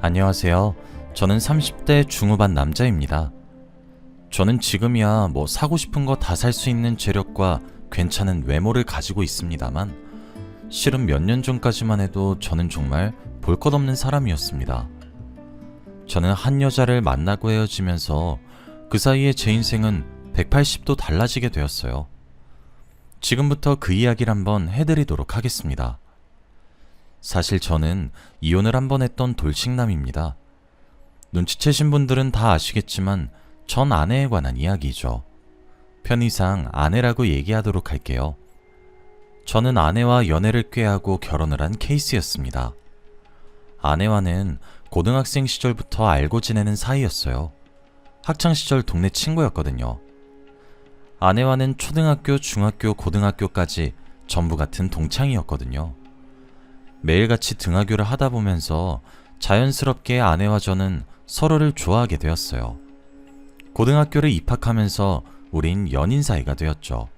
안녕하세요. 저는 30대 중후반 남자입니다. 저는 지금이야 사고 싶은 거 다 살 수 있는 재력과 괜찮은 외모를 가지고 있습니다만, 실은 몇 년 전까지만 해도 저는 정말 볼 것 없는 사람이었습니다. 저는 한 여자를 만나고 헤어지면서 그 사이에 제 인생은 180도 달라지게 되었어요. 지금부터 그 이야기를 한번 해드리도록 하겠습니다. 사실 저는 이혼을 한 번 했던 돌싱남입니다. 눈치채신 분들은 다 아시겠지만 전 아내에 관한 이야기죠. 편의상 아내라고 얘기하도록 할게요. 저는 아내와 연애를 꾀하고 결혼을 한 케이스였습니다. 아내와는 고등학생 시절부터 알고 지내는 사이였어요. 학창시절 동네 친구였거든요. 아내와는 초등학교, 중학교, 고등학교까지 전부 같은 동창이었거든요. 매일같이 등하교를 하다 보면서 자연스럽게 아내와 저는 서로를 좋아하게 되었어요. 고등학교를 입학하면서 우린 연인 사이가 되었죠.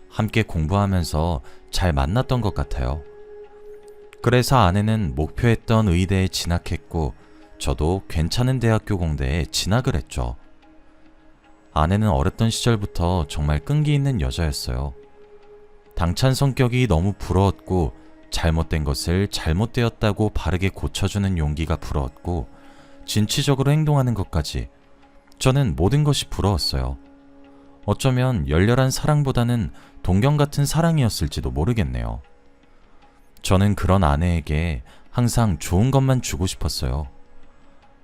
함께 공부하면서 잘 만났던 것 같아요. 그래서 아내는 목표했던 의대에 진학했고, 저도 괜찮은 대학교 공대에 진학을 했죠. 아내는 어렸던 시절부터 정말 끈기 있는 여자였어요. 당찬 성격이 너무 부러웠고, 잘못된 것을 잘못되었다고 바르게 고쳐주는 용기가 부러웠고, 진취적으로 행동하는 것까지 저는 모든 것이 부러웠어요. 어쩌면 열렬한 사랑보다는 동경 같은 사랑이었을지도 모르겠네요. 저는 그런 아내에게 항상 좋은 것만 주고 싶었어요.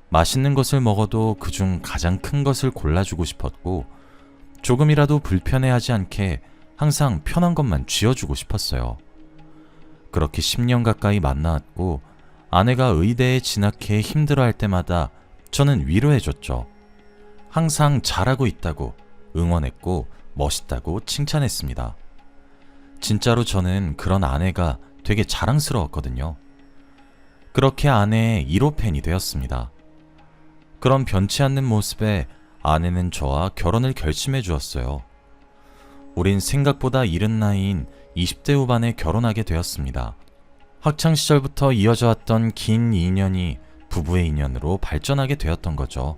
맛있는 것을 먹어도 그중 가장 큰 것을 골라주고 싶었고, 조금이라도 불편해하지 않게 항상 편한 것만 쥐어주고 싶었어요. 그렇게 10년 가까이 만나왔고, 아내가 의대에 진학해 힘들어할 때마다 저는 위로해줬죠. 항상 잘하고 있다고 응원했고, 멋있다고 칭찬했습니다. 진짜로 저는 그런 아내가 되게 자랑스러웠거든요. 그렇게 아내의 1호 팬이 되었습니다. 그런 변치 않는 모습에 아내는 저와 결혼을 결심해 주었어요. 우린 생각보다 이른 나이인 20대 후반에 결혼하게 되었습니다. 학창시절부터 이어져 왔던 긴 인연이 부부의 인연으로 발전하게 되었던 거죠.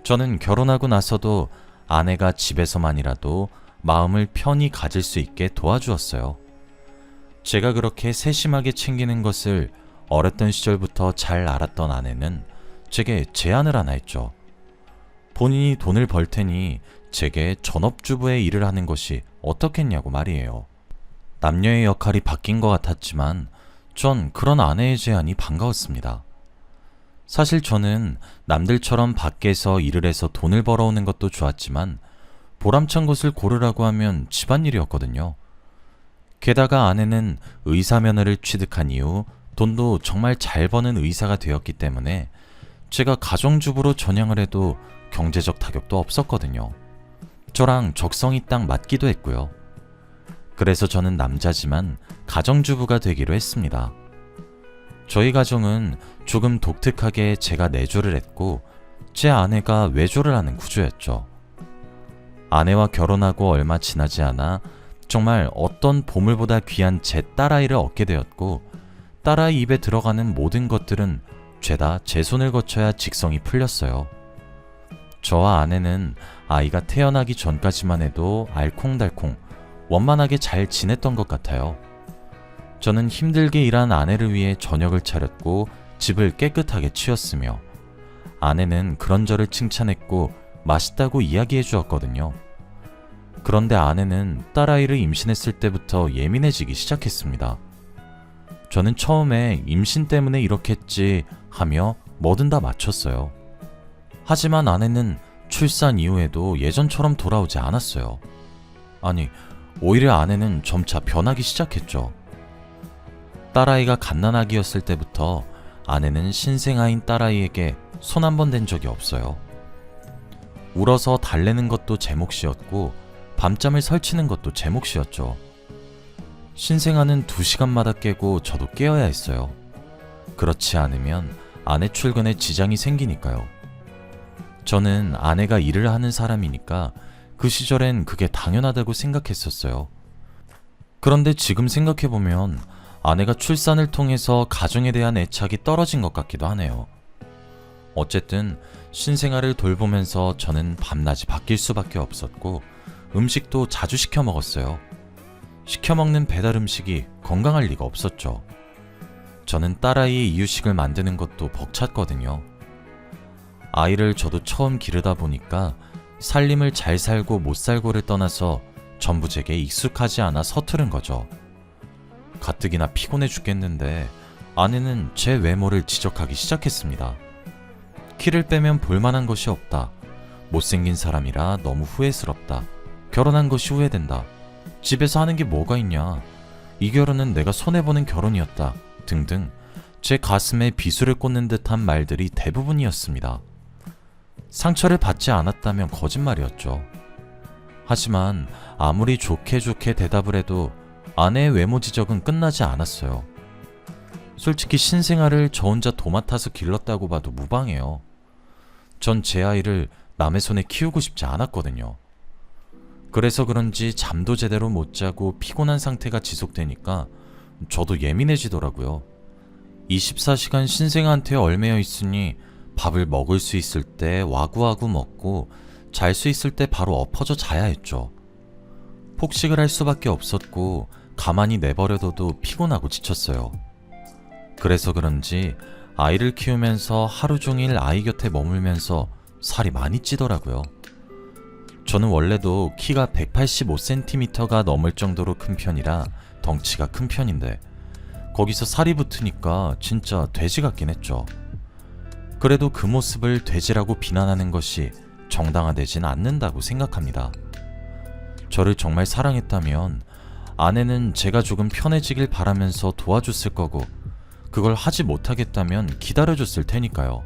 저는 결혼하고 나서도 아내가 집에서만이라도 마음을 편히 가질 수 있게 도와주었어요. 제가 그렇게 세심하게 챙기는 것을 어렸던 시절부터 잘 알았던 아내는 제게 제안을 하나 했죠. 본인이 돈을 벌 테니 제게 전업주부의 일을 하는 것이 어떻겠냐고 말이에요. 남녀의 역할이 바뀐 것 같았지만 전 그런 아내의 제안이 반가웠습니다. 사실 저는 남들처럼 밖에서 일을 해서 돈을 벌어오는 것도 좋았지만 보람찬 것을 고르라고 하면 집안일이었거든요. 게다가 아내는 의사 면허를 취득한 이후 돈도 정말 잘 버는 의사가 되었기 때문에 제가 가정주부로 전향을 해도 경제적 타격도 없었거든요. 저랑 적성이 딱 맞기도 했고요. 그래서 저는 남자지만 가정주부가 되기로 했습니다. 저희 가정은 조금 독특하게 제가 내조를 했고, 제 아내가 외조를 하는 구조였죠. 아내와 결혼하고 얼마 지나지 않아 정말 어떤 보물보다 귀한 제 딸아이를 얻게 되었고, 딸아이 입에 들어가는 모든 것들은 죄다 제 손을 거쳐야 직성이 풀렸어요. 저와 아내는 아이가 태어나기 전까지만 해도 알콩달콩 원만하게 잘 지냈던 것 같아요. 저는 힘들게 일한 아내를 위해 저녁을 차렸고 집을 깨끗하게 치웠으며, 아내는 그런 저를 칭찬했고 맛있다고 이야기해 주었거든요. 그런데 아내는 딸아이를 임신했을 때부터 예민해지기 시작했습니다. 저는 처음에 임신 때문에 이렇게 했지 하며 뭐든 다 맞췄어요. 하지만 아내는 출산 이후에도 예전처럼 돌아오지 않았어요. 아니, 오히려 아내는 점차 변하기 시작했죠. 딸아이가 갓난아기였을 때부터 아내는 신생아인 딸아이에게 손 한 번 댄 적이 없어요. 울어서 달래는 것도 제 몫이었고, 밤잠을 설치는 것도 제 몫이었죠. 신생아는 2시간마다 깨고 저도 깨어야 했어요. 그렇지 않으면 아내 출근에 지장이 생기니까요. 저는 아내가 일을 하는 사람이니까 그 시절엔 그게 당연하다고 생각했었어요. 그런데 지금 생각해보면 아내가 출산을 통해서 가정에 대한 애착이 떨어진 것 같기도 하네요. 어쨌든 신생아를 돌보면서 저는 밤낮이 바뀔 수밖에 없었고 음식도 자주 시켜 먹었어요. 시켜 먹는 배달 음식이 건강할 리가 없었죠. 저는 딸아이의 이유식을 만드는 것도 벅찼거든요. 아이를 저도 처음 기르다 보니까 살림을 잘 살고 못 살고를 떠나서 전부 제게 익숙하지 않아 서투른 거죠. 가뜩이나 피곤해 죽겠는데 아내는 제 외모를 지적하기 시작했습니다. 키를 빼면 볼만한 것이 없다. 못생긴 사람이라 너무 후회스럽다. 결혼한 것이 후회된다. 집에서 하는 게 뭐가 있냐. 이 결혼은 내가 손해보는 결혼이었다. 등등 제 가슴에 비수를 꽂는 듯한 말들이 대부분이었습니다. 상처를 받지 않았다면 거짓말이었죠. 하지만 아무리 좋게 대답을 해도 아내의 외모 지적은 끝나지 않았어요. 솔직히 신생아를 저 혼자 도맡아서 길렀다고 봐도 무방해요. 전 제 아이를 남의 손에 키우고 싶지 않았거든요. 그래서 그런지 잠도 제대로 못 자고 피곤한 상태가 지속되니까 저도 예민해지더라고요. 24시간 신생아한테 얽매여 있으니 밥을 먹을 수 있을 때 와구와구 먹고 잘 수 있을 때 바로 엎어져 자야 했죠. 폭식을 할 수밖에 없었고 가만히 내버려둬도 피곤하고 지쳤어요. 그래서 그런지 아이를 키우면서 하루 종일 아이 곁에 머물면서 살이 많이 찌더라고요. 저는 원래도 키가 185cm가 넘을 정도로 큰 편이라 덩치가 큰 편인데 거기서 살이 붙으니까 진짜 돼지 같긴 했죠. 그래도 그 모습을 돼지라고 비난하는 것이 정당화되진 않는다고 생각합니다. 저를 정말 사랑했다면 아내는 제가 조금 편해지길 바라면서 도와줬을 거고 그걸 하지 못하겠다면 기다려줬을 테니까요.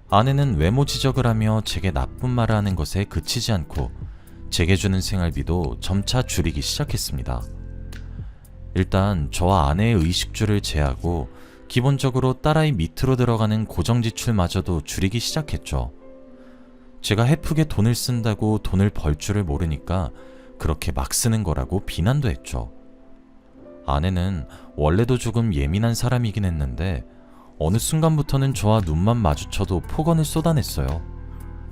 아내는 외모 지적을 하며 제게 나쁜 말을 하는 것에 그치지 않고 제게 주는 생활비도 점차 줄이기 시작했습니다. 일단 저와 아내의 의식주를 제하고 기본적으로 딸아이 밑으로 들어가는 고정 지출마저도 줄이기 시작했죠. 제가 헤프게 돈을 쓴다고 돈을 벌 줄을 모르니까 그렇게 막 쓰는 거라고 비난도 했죠. 아내는 원래도 조금 예민한 사람이긴 했는데 어느 순간부터는 저와 눈만 마주쳐도 폭언을 쏟아냈어요.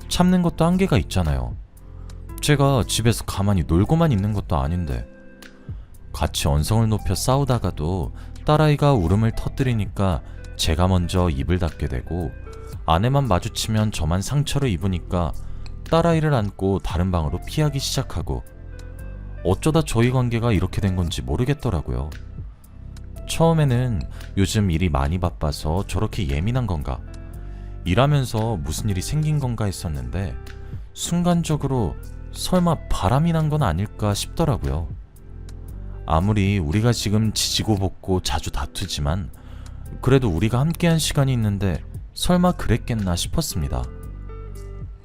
참는 것도 한계가 있잖아요. 제가 집에서 가만히 놀고만 있는 것도 아닌데. 같이 언성을 높여 싸우다가도 딸아이가 울음을 터뜨리니까 제가 먼저 입을 닫게 되고 아내만 마주치면 저만 상처를 입으니까 딸아이를 안고 다른 방으로 피하기 시작하고 어쩌다 저희 관계가 이렇게 된 건지 모르겠더라고요. 처음에는 요즘 일이 많이 바빠서 저렇게 예민한 건가, 일하면서 무슨 일이 생긴 건가 했었는데 순간적으로 설마 바람이 난 건 아닐까 싶더라고요. 아무리 우리가 지금 지지고 볶고 자주 다투지만 그래도 우리가 함께한 시간이 있는데 설마 그랬겠나 싶었습니다.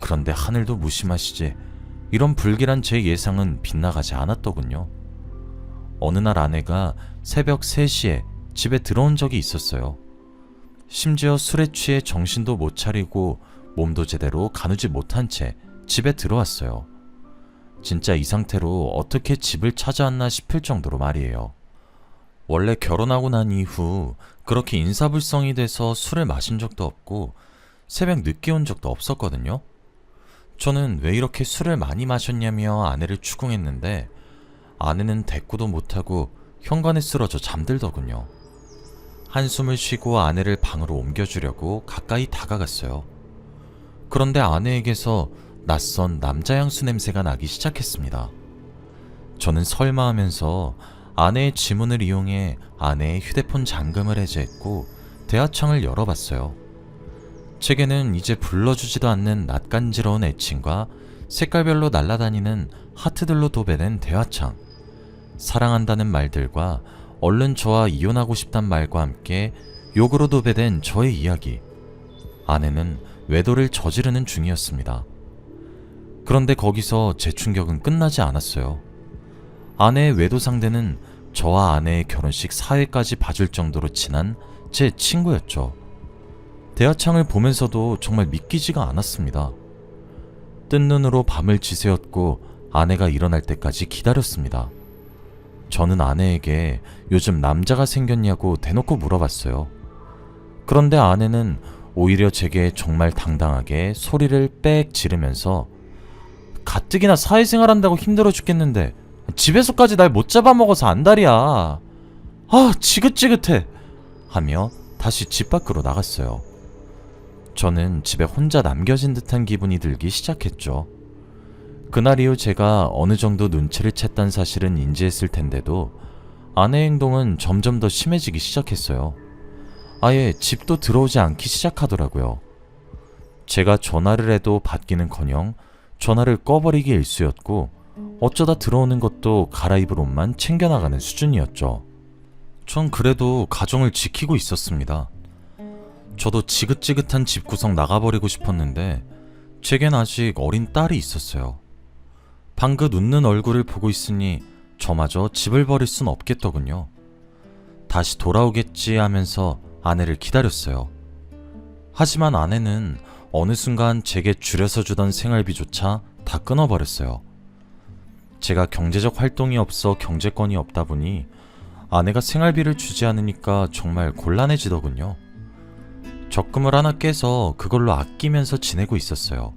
그런데 하늘도 무심하시지 이런 불길한 제 예상은 빗나가지 않았더군요. 어느 날 아내가 새벽 3시에 집에 들어온 적이 있었어요. 심지어 술에 취해 정신도 못 차리고 몸도 제대로 가누지 못한 채 집에 들어왔어요. 진짜 이 상태로 어떻게 집을 찾아왔나 싶을 정도로 말이에요. 원래 결혼하고 난 이후 그렇게 인사불성이 돼서 술을 마신 적도 없고 새벽 늦게 온 적도 없었거든요. 저는 왜 이렇게 술을 많이 마셨냐며 아내를 추궁했는데 아내는 대꾸도 못하고 현관에 쓰러져 잠들더군요. 한숨을 쉬고 아내를 방으로 옮겨주려고 가까이 다가갔어요. 그런데 아내에게서 낯선 남자 향수 냄새가 나기 시작했습니다. 저는 설마 하면서 아내의 지문을 이용해 아내의 휴대폰 잠금을 해제했고 대화창을 열어봤어요. 제게는 이제 불러주지도 않는 낯간지러운 애칭과 색깔별로 날아다니는 하트들로 도배된 대화창, 사랑한다는 말들과 얼른 저와 이혼하고 싶단 말과 함께 욕으로 도배된 저의 이야기. 아내는 외도를 저지르는 중이었습니다. 그런데 거기서 제 충격은 끝나지 않았어요. 아내의 외도 상대는 저와 아내의 결혼식 사회까지 봐줄 정도로 친한 제 친구였죠. 대화창을 보면서도 정말 믿기지가 않았습니다. 뜬 눈으로 밤을 지새웠고 아내가 일어날 때까지 기다렸습니다. 저는 아내에게 요즘 남자가 생겼냐고 대놓고 물어봤어요. 그런데 아내는 오히려 제게 정말 당당하게 소리를 빽 지르면서 가뜩이나 사회생활한다고 힘들어 죽겠는데 집에서까지 날 못 잡아먹어서 안달이야. 아, 지긋지긋해. 하며 다시 집 밖으로 나갔어요. 저는 집에 혼자 남겨진 듯한 기분이 들기 시작했죠. 그날 이후 제가 어느 정도 눈치를 챘단 사실은 인지했을 텐데도 아내의 행동은 점점 더 심해지기 시작했어요. 아예 집도 들어오지 않기 시작하더라고요. 제가 전화를 해도 받기는커녕 전화를 꺼버리기 일쑤였고 어쩌다 들어오는 것도 갈아입을 옷만 챙겨나가는 수준이었죠. 전 그래도 가정을 지키고 있었습니다. 저도 지긋지긋한 집구석 나가버리고 싶었는데 제겐 아직 어린 딸이 있었어요. 방긋 웃는 얼굴을 보고 있으니 저마저 집을 버릴 순 없겠더군요. 다시 돌아오겠지 하면서 아내를 기다렸어요. 하지만 아내는 어느 순간 제게 줄여서 주던 생활비조차 다 끊어버렸어요. 제가 경제적 활동이 없어 경제권이 없다 보니 아내가 생활비를 주지 않으니까 정말 곤란해지더군요. 적금을 하나 깨서 그걸로 아끼면서 지내고 있었어요.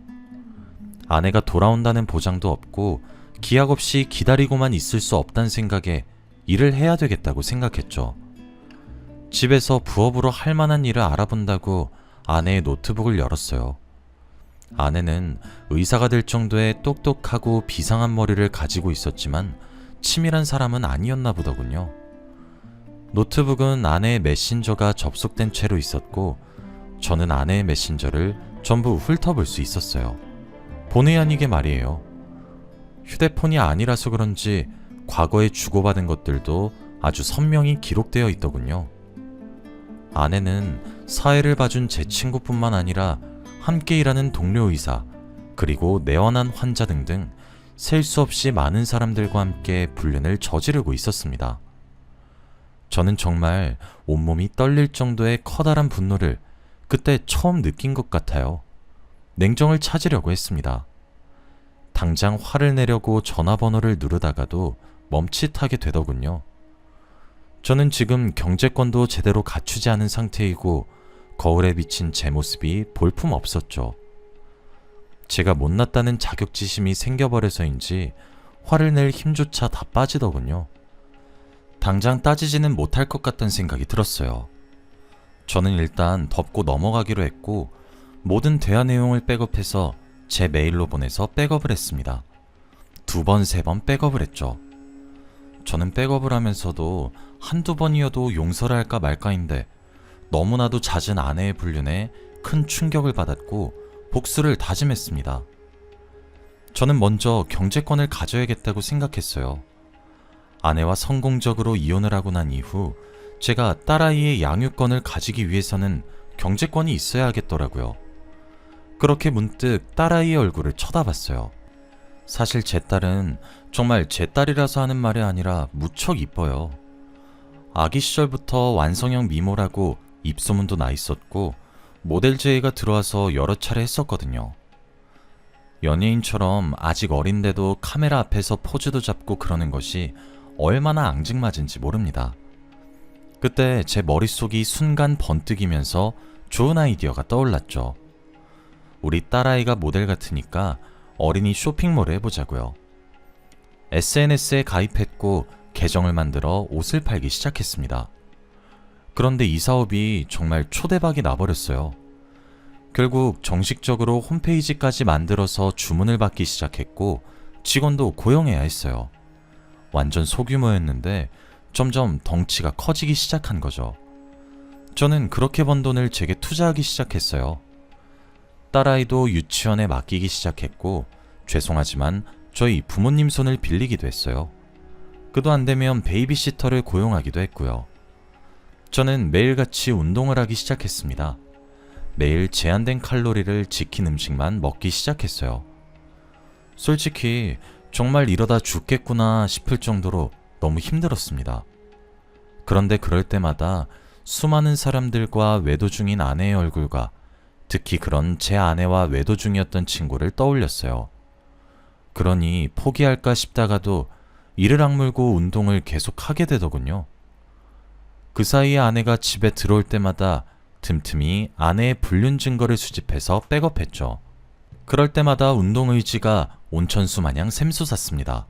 아내가 돌아온다는 보장도 없고 기약 없이 기다리고만 있을 수 없다는 생각에 일을 해야 되겠다고 생각했죠. 집에서 부업으로 할 만한 일을 알아본다고 아내의 노트북을 열었어요. 아내는 의사가 될 정도의 똑똑하고 비상한 머리를 가지고 있었지만 치밀한 사람은 아니었나 보더군요. 노트북은 아내의 메신저가 접속된 채로 있었고 저는 아내의 메신저를 전부 훑어볼 수 있었어요. 본의 아니게 말이에요. 휴대폰이 아니라서 그런지 과거에 주고받은 것들도 아주 선명히 기록되어 있더군요. 아내는 사회를 봐준 제 친구뿐만 아니라 함께 일하는 동료 의사, 그리고 내원한 환자 등등 셀 수 없이 많은 사람들과 함께 불륜을 저지르고 있었습니다. 저는 정말 온몸이 떨릴 정도의 커다란 분노를 그때 처음 느낀 것 같아요. 냉정을 찾으려고 했습니다. 당장 화를 내려고 전화번호를 누르다가도 멈칫하게 되더군요. 저는 지금 경제권도 제대로 갖추지 않은 상태이고 거울에 비친 제 모습이 볼품 없었죠. 제가 못났다는 자격지심이 생겨버려서인지 화를 낼 힘조차 다 빠지더군요. 당장 따지지는 못할 것 같다는 생각이 들었어요. 저는 일단 덮고 넘어가기로 했고 모든 대화 내용을 백업해서 제 메일로 보내서 백업을 했습니다. 2번, 3번 백업을 했죠. 저는 백업을 하면서도 한두 번이어도 용서를 할까 말까인데 너무나도 잦은 아내의 불륜에 큰 충격을 받았고 복수를 다짐했습니다. 저는 먼저 경제권을 가져야겠다고 생각했어요. 아내와 성공적으로 이혼을 하고 난 이후 제가 딸아이의 양육권을 가지기 위해서는 경제권이 있어야 하겠더라고요. 그렇게 문득 딸아이의 얼굴을 쳐다봤어요. 사실 제 딸은 정말 제 딸이라서 하는 말이 아니라 무척 이뻐요. 아기 시절부터 완성형 미모라고 입소문도 나 있었고 모델 제의가 들어와서 여러 차례 했었거든요. 연예인처럼 아직 어린데도 카메라 앞에서 포즈도 잡고 그러는 것이 얼마나 앙증맞은지 모릅니다. 그때 제 머릿속이 순간 번뜩이면서 좋은 아이디어가 떠올랐죠. 우리 딸아이가 모델 같으니까 어린이 쇼핑몰을 해보자고요. SNS에 가입했고 계정을 만들어 옷을 팔기 시작했습니다. 그런데 이 사업이 정말 초대박이 나버렸어요. 결국 정식적으로 홈페이지까지 만들어서 주문을 받기 시작했고 직원도 고용해야 했어요. 완전 소규모였는데 점점 덩치가 커지기 시작한 거죠. 저는 그렇게 번 돈을 제게 투자하기 시작했어요. 딸아이도 유치원에 맡기기 시작했고 죄송하지만 저희 부모님 손을 빌리기도 했어요. 그도 안 되면 베이비시터를 고용하기도 했고요. 저는 매일같이 운동을 하기 시작했습니다. 매일 제한된 칼로리를 지킨 음식만 먹기 시작했어요. 솔직히 정말 이러다 죽겠구나 싶을 정도로 너무 힘들었습니다. 그런데 그럴 때마다 수많은 사람들과 외도 중인 아내의 얼굴과 특히 그런 제 아내와 외도 중이었던 친구를 떠올렸어요. 그러니 포기할까 싶다가도 이를 악물고 운동을 계속 하게 되더군요. 그 사이에 아내가 집에 들어올 때마다 틈틈이 아내의 불륜 증거를 수집해서 백업했죠. 그럴 때마다 운동 의지가 온천수 마냥 샘솟았습니다.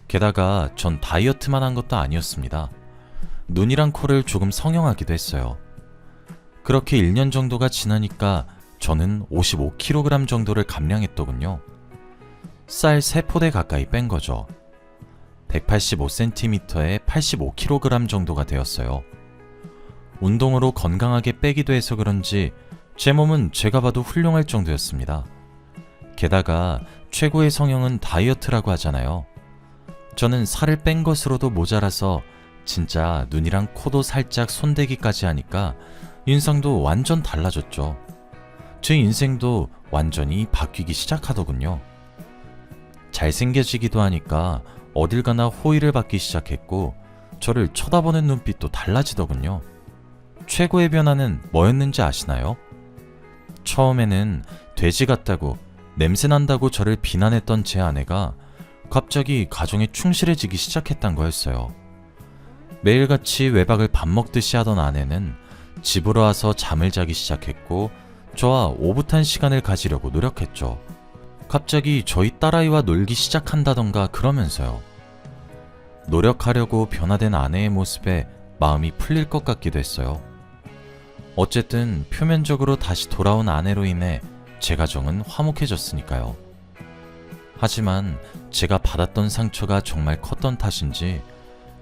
게다가 전 다이어트만 한 것도 아니었습니다. 눈이랑 코를 조금 성형하기도 했어요. 그렇게 1년 정도가 지나니까 저는 55kg 정도를 감량했더군요. 쌀 3포대 가까이 뺀 거죠. 185cm에 85kg 정도가 되었어요. 운동으로 건강하게 빼기도 해서 그런지 제 몸은 제가 봐도 훌륭할 정도였습니다. 게다가 최고의 성형은 다이어트라고 하잖아요. 저는 살을 뺀 것으로도 모자라서 진짜 눈이랑 코도 살짝 손대기까지 하니까 인상도 완전 달라졌죠. 제 인생도 완전히 바뀌기 시작하더군요. 잘생겨지기도 하니까 어딜 가나 호의를 받기 시작했고 저를 쳐다보는 눈빛도 달라지더군요. 최고의 변화는 뭐였는지 아시나요? 처음에는 돼지 같다고 냄새난다고 저를 비난했던 제 아내가 갑자기 가정에 충실해지기 시작했단 거였어요. 매일같이 외박을 밥 먹듯이 하던 아내는 집으로 와서 잠을 자기 시작했고 저와 오붓한 시간을 가지려고 노력했죠. 갑자기 저희 딸아이와 놀기 시작한다던가 그러면서요. 노력하려고 변화된 아내의 모습에 마음이 풀릴 것 같기도 했어요. 어쨌든 표면적으로 다시 돌아온 아내로 인해 제 가정은 화목해졌으니까요. 하지만 제가 받았던 상처가 정말 컸던 탓인지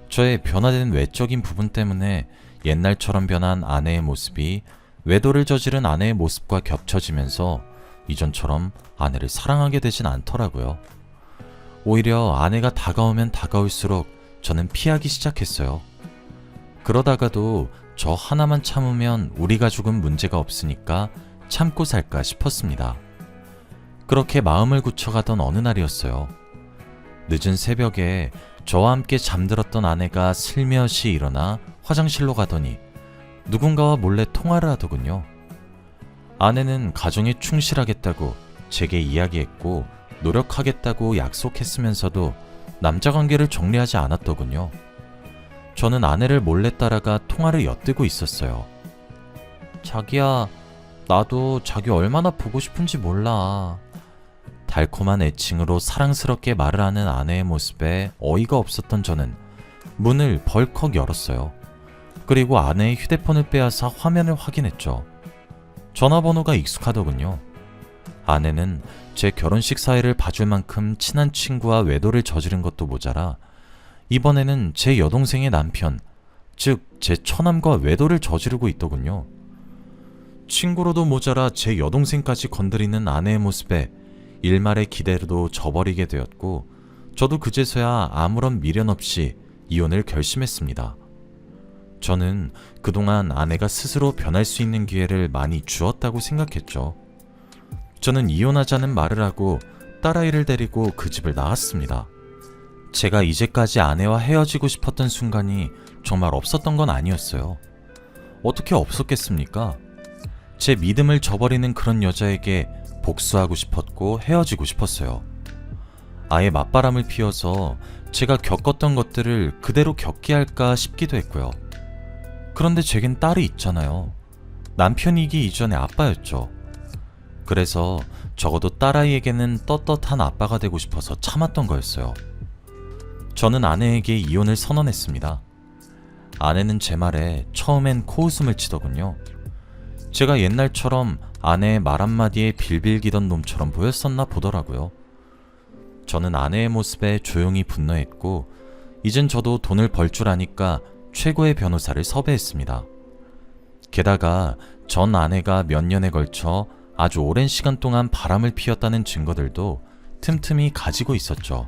저의 변화된 외적인 부분 때문에 옛날처럼 변한 아내의 모습이 외도를 저지른 아내의 모습과 겹쳐지면서 이전처럼 아내를 사랑하게 되진 않더라고요. 오히려 아내가 다가오면 다가올수록 저는 피하기 시작했어요. 그러다가도 저 하나만 참으면 우리 가족은 문제가 없으니까 참고 살까 싶었습니다. 그렇게 마음을 굳혀가던 어느 날이었어요. 늦은 새벽에 저와 함께 잠들었던 아내가 슬며시 일어나 화장실로 가더니 누군가와 몰래 통화를 하더군요. 아내는 가정에 충실하겠다고 제게 이야기했고 노력하겠다고 약속했으면서도 남자 관계를 정리하지 않았더군요. 저는 아내를 몰래 따라가 통화를 엿들고 있었어요. 자기야, 나도 자기 얼마나 보고 싶은지 몰라. 달콤한 애칭으로 사랑스럽게 말을 하는 아내의 모습에 어이가 없었던 저는 문을 벌컥 열었어요. 그리고 아내의 휴대폰을 빼앗아 화면을 확인했죠. 전화번호가 익숙하더군요. 아내는 제 결혼식 사회를 봐줄 만큼 친한 친구와 외도를 저지른 것도 모자라 이번에는 제 여동생의 남편, 즉 제 처남과 외도를 저지르고 있더군요. 친구로도 모자라 제 여동생까지 건드리는 아내의 모습에 일말의 기대도 저버리게 되었고 저도 그제서야 아무런 미련 없이 이혼을 결심했습니다. 저는 그동안 아내가 스스로 변할 수 있는 기회를 많이 주었다고 생각했죠. 저는 이혼하자는 말을 하고 딸아이를 데리고 그 집을 나왔습니다. 제가 이제까지 아내와 헤어지고 싶었던 순간이 정말 없었던 건 아니었어요. 어떻게 없었겠습니까? 제 믿음을 저버리는 그런 여자에게 복수하고 싶었고 헤어지고 싶었어요. 아예 맞바람을 피워서 제가 겪었던 것들을 그대로 겪게 할까 싶기도 했고요. 그런데 제겐 딸이 있잖아요. 남편이기 이전에 아빠였죠. 그래서 적어도 딸아이에게는 떳떳한 아빠가 되고 싶어서 참았던 거였어요. 저는 아내에게 이혼을 선언했습니다. 아내는 제 말에 처음엔 코웃음을 치더군요. 제가 옛날처럼 아내의 말 한마디에 빌빌기던 놈처럼 보였었나 보더라고요. 저는 아내의 모습에 조용히 분노했고 이젠 저도 돈을 벌 줄 아니까 최고의 변호사를 섭외했습니다. 게다가 전 아내가 몇 년에 걸쳐 아주 오랜 시간 동안 바람을 피웠다는 증거들도 틈틈이 가지고 있었죠.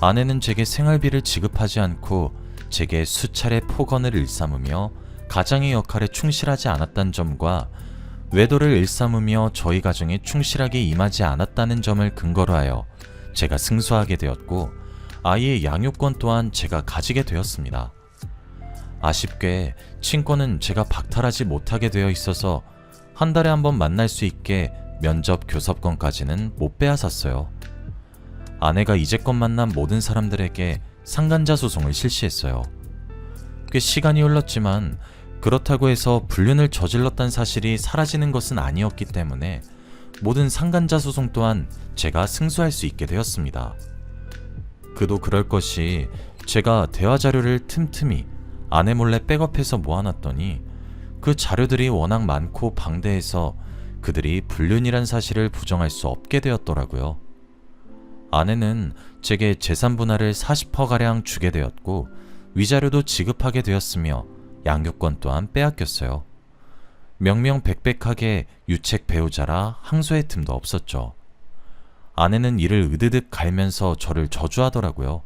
아내는 제게 생활비를 지급하지 않고 제게 수차례 폭언을 일삼으며 가장의 역할에 충실하지 않았다는 점과 외도를 일삼으며 저희 가정에 충실하게 임하지 않았다는 점을 근거로 하여 제가 승소하게 되었고 아이의 양육권 또한 제가 가지게 되었습니다. 아쉽게 친권은 제가 박탈하지 못하게 되어 있어서 한 달에 한 번 만날 수 있게 면접 교섭권까지는 못 빼앗았어요. 아내가 이제껏 만난 모든 사람들에게 상간자 소송을 실시했어요. 꽤 시간이 흘렀지만 그렇다고 해서 불륜을 저질렀다는 사실이 사라지는 것은 아니었기 때문에 모든 상간자 소송 또한 제가 승소할 수 있게 되었습니다. 그도 그럴 것이 제가 대화 자료를 틈틈이 아내 몰래 백업해서 모아놨더니 그 자료들이 워낙 많고 방대해서 그들이 불륜이란 사실을 부정할 수 없게 되었더라고요. 아내는 제게 재산 분할을 40%가량 주게 되었고 위자료도 지급하게 되었으며 양육권 또한 빼앗겼어요. 명명백백하게 유책 배우자라 항소의 틈도 없었죠. 아내는 이를 으드득 갈면서 저를 저주하더라고요.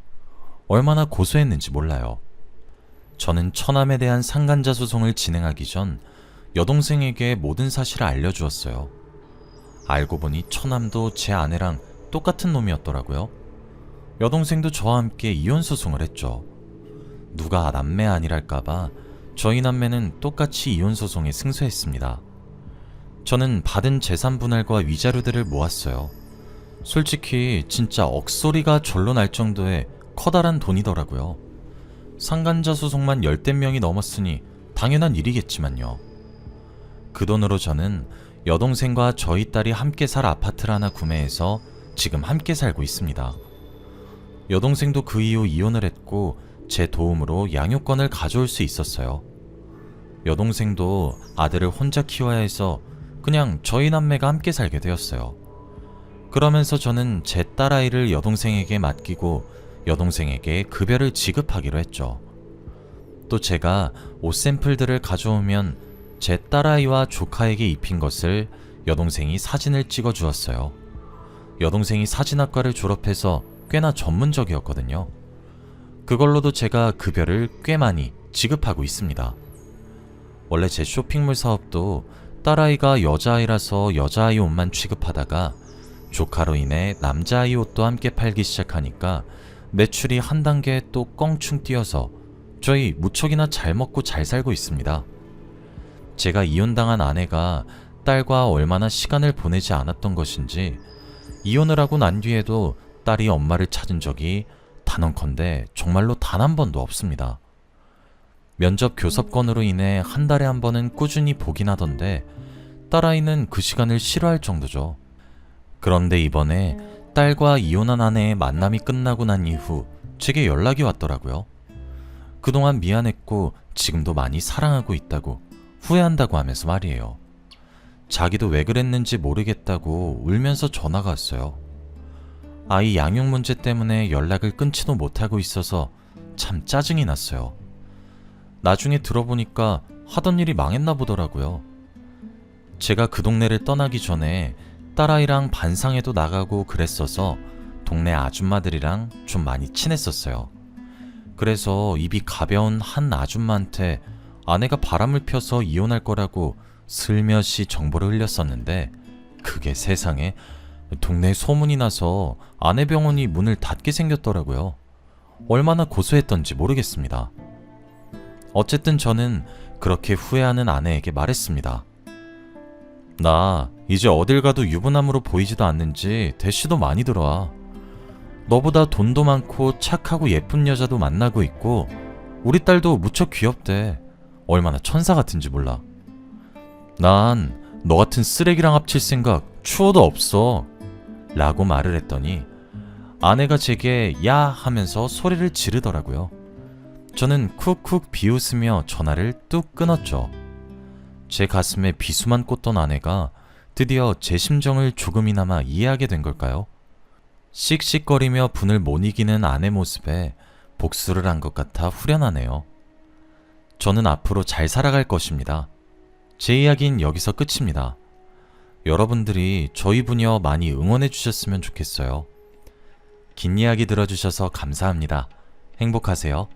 얼마나 고소했는지 몰라요. 저는 처남에 대한 상간자 소송을 진행하기 전 여동생에게 모든 사실을 알려주었어요. 알고 보니 처남도 제 아내랑 똑같은 놈이었더라고요. 여동생도 저와 함께 이혼 소송을 했죠. 누가 남매 아니랄까봐 저희 남매는 똑같이 이혼 소송에 승소했습니다. 저는 받은 재산 분할과 위자료들을 모았어요. 솔직히 진짜 억소리가 절로 날 정도의 커다란 돈이더라고요. 상간자 소송만 10대 명이 넘었으니 당연한 일이겠지만요. 그 돈으로 저는 여동생과 저희 딸이 함께 살 아파트를 하나 구매해서 지금 함께 살고 있습니다. 여동생도 그 이후 이혼을 했고 제 도움으로 양육권을 가져올 수 있었어요. 여동생도 아들을 혼자 키워야 해서 그냥 저희 남매가 함께 살게 되었어요. 그러면서 저는 제 딸아이를 여동생에게 맡기고 여동생에게 급여를 지급하기로 했죠. 또 제가 옷 샘플들을 가져오면 제 딸아이와 조카에게 입힌 것을 여동생이 사진을 찍어 주었어요. 여동생이 사진학과를 졸업해서 꽤나 전문적이었거든요. 그걸로도 제가 급여를 꽤 많이 지급하고 있습니다. 원래 제 쇼핑몰 사업도 딸아이가 여자아이라서 여자아이 옷만 취급하다가 조카로 인해 남자아이 옷도 함께 팔기 시작하니까 매출이 한 단계 또 껑충 뛰어서 저희 무척이나 잘 먹고 잘 살고 있습니다. 제가 이혼당한 아내가 딸과 얼마나 시간을 보내지 않았던 것인지 이혼을 하고 난 뒤에도 딸이 엄마를 찾은 적이 단언컨대 정말로 단 한 번도 없습니다. 면접 교섭권으로 인해 한 달에 한 번은 꾸준히 보긴 하던데 딸아이는 그 시간을 싫어할 정도죠. 그런데 이번에 딸과 이혼한 아내의 만남이 끝나고 난 이후 제게 연락이 왔더라고요. 그동안 미안했고 지금도 많이 사랑하고 있다고 후회한다고 하면서 말이에요. 자기도 왜 그랬는지 모르겠다고 울면서 전화가 왔어요. 아이 양육 문제 때문에 연락을 끊지도 못하고 있어서 참 짜증이 났어요. 나중에 들어보니까 하던 일이 망했나 보더라고요. 제가 그 동네를 떠나기 전에 딸아이랑 반상회도 나가고 그랬어서 동네 아줌마들이랑 좀 많이 친했었어요. 그래서 입이 가벼운 한 아줌마한테 아내가 바람을 펴서 이혼할 거라고 슬며시 정보를 흘렸었는데 그게 세상에 동네에 소문이 나서 아내 병원이 문을 닫게 생겼더라고요. 얼마나 고소했던지 모르겠습니다. 어쨌든 저는 그렇게 후회하는 아내에게 말했습니다. 나 이제 어딜 가도 유부남으로 보이지도 않는지 대시도 많이 들어와. 너보다 돈도 많고 착하고 예쁜 여자도 만나고 있고 우리 딸도 무척 귀엽대. 얼마나 천사 같은지 몰라. 난 너 같은 쓰레기랑 합칠 생각 추워도 없어 라고 말을 했더니 아내가 제게 야 하면서 소리를 지르더라고요. 저는 쿡쿡 비웃으며 전화를 뚝 끊었죠. 제 가슴에 비수만 꽂던 아내가 드디어 제 심정을 조금이나마 이해하게 된 걸까요? 씩씩거리며 분을 못 이기는 아내 모습에 복수를 한 것 같아 후련하네요. 저는 앞으로 잘 살아갈 것입니다. 제 이야기는 여기서 끝입니다. 여러분들이 저희 부녀 많이 응원해 주셨으면 좋겠어요. 긴 이야기 들어주셔서 감사합니다. 행복하세요.